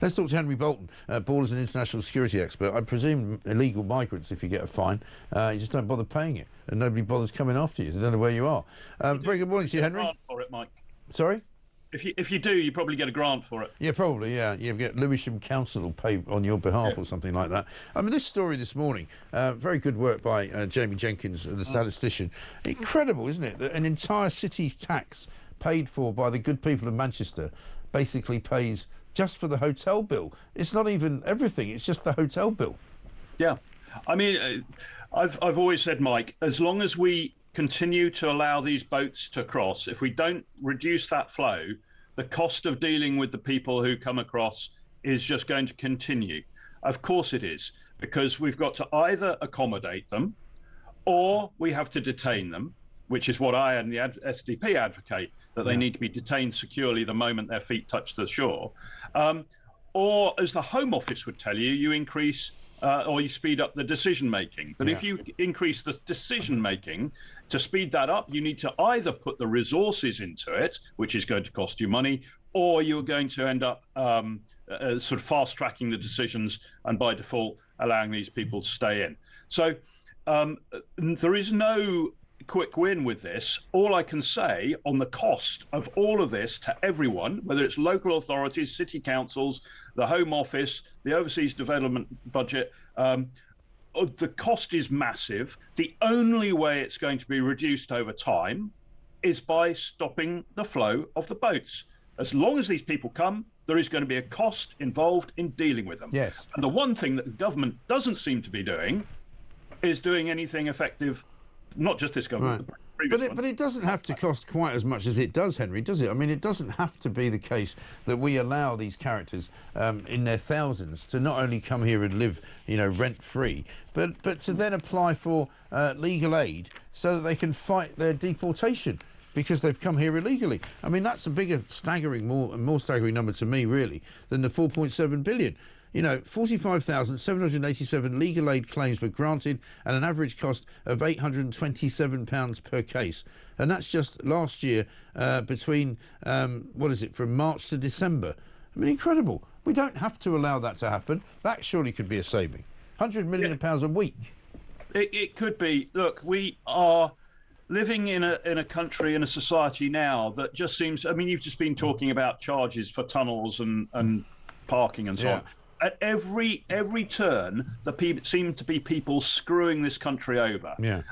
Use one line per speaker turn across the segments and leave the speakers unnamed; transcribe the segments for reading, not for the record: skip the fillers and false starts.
Let's talk to Henry Bolton, borders and international security expert. I presume illegal migrants, if you get a fine, you just don't bother paying it, and nobody bothers coming after you. They don't know where you are. Very good morning to you, Henry.
Grant for it, Mike.
Sorry?
If you do, you probably get a grant for it.
Yeah, probably, yeah. You get Lewisham Council will pay on your behalf or something like that. I mean, this story this morning, very good work by Jamie Jenkins, the statistician. Incredible, isn't it? That an entire city's tax paid for by the good people of Manchester basically pays just for the hotel bill. It's not even everything, it's just the hotel bill.
Yeah. I mean, I've always said, Mike, as long as we continue to allow these boats to cross, if we don't reduce that flow, the cost of dealing with the people who come across is just going to continue. Of course it is, because we've got to either accommodate them or we have to detain them, which is what I and the SDP advocate, that they need to be detained securely the moment their feet touch the shore. Or, as the Home Office would tell you, you increase or you speed up the decision making. But if you increase the decision making, to speed that up, you need to either put the resources into it, which is going to cost you money, or you're going to end up sort of fast tracking the decisions and by default allowing these people to stay in. So there is no quick win with this. All I can say on the cost of all of this to everyone, whether it's local authorities, city councils, the Home Office, the Overseas Development Budget, the cost is massive. The only way it's going to be reduced over time is by stopping the flow of the boats. As long as these people come, there is going to be a cost involved in dealing with them.
Yes.
And the one thing that the government doesn't seem to be doing is doing anything effective. Not just this government,
right.
The previous one.
But it doesn't have to cost quite as much as it does, Henry, does it? I mean, it doesn't have to be the case that we allow these characters in their thousands to not only come here and live, rent-free, but to then apply for legal aid so that they can fight their deportation because they've come here illegally. I mean, that's a bigger, more staggering number to me, really, than the 4.7 billion. 45,787 legal aid claims were granted at an average cost of £827 per case. And that's just last year between, from March to December. I mean, incredible. We don't have to allow that to happen. That surely could be a saving. £100 million a week.
It could be. Look, we are living in a country, in a society now that just seems, I mean, you've just been talking about charges for tunnels and parking and so on. At every turn, seem to be people screwing this country over.
Yeah.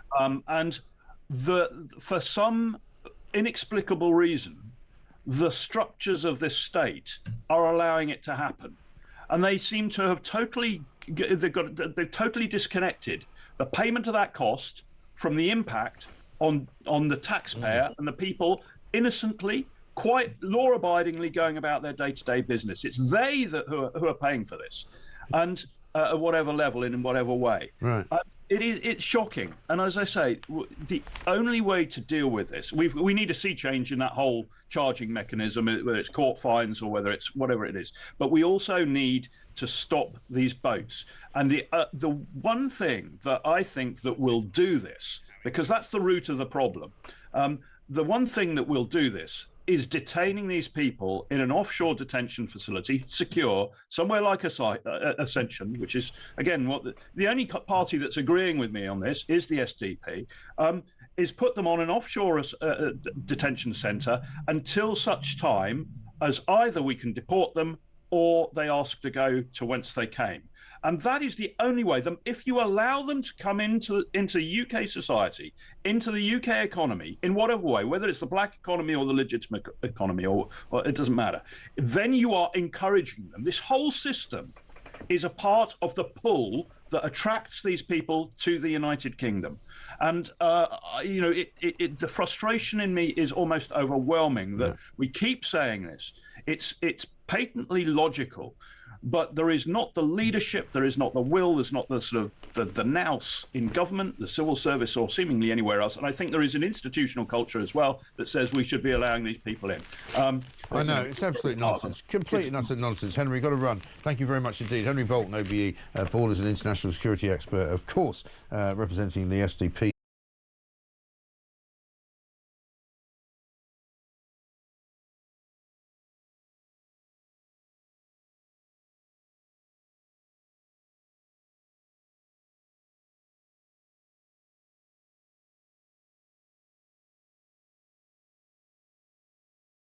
And for some inexplicable reason, the structures of this state are allowing it to happen, and they seem to have they've totally disconnected the payment of that cost from the impact on the taxpayer and the people innocently, quite law-abidingly going about their day-to-day business. It's they who are paying for this, and at whatever level, in whatever way.
Right.
It's shocking. And as I say, the only way to deal with this, we need a sea change in that whole charging mechanism, whether it's court fines or whether it's whatever it is. But we also need to stop these boats. And the one thing that I think that will do this, because that's the root of the problem, the one thing that will do this is detaining these people in an offshore detention facility, secure, somewhere like Ascension, which is, again, what the only party that's agreeing with me on this is the SDP, is put them on an offshore detention centre until such time as either we can deport them or they ask to go to whence they came. And that is the only way. If you allow them to come into UK society, into the UK economy, in whatever way, whether it's the black economy or the legitimate economy, or it doesn't matter, then you are encouraging them. This whole system is a part of the pull that attracts these people to the United Kingdom. And, the frustration in me is almost overwhelming that we keep saying this. It's patently logical. But there is not the leadership, there is not the will, there's not the sort of the nous in government, the civil service, or seemingly anywhere else. And I think there is an institutional culture as well that says we should be allowing these people in.
I know, it's absolute nonsense. Complete and utter nonsense. Henry, got to run. Thank you very much indeed. Henry Bolton, OBE, Borders and International Security Expert, of course, representing the SDP.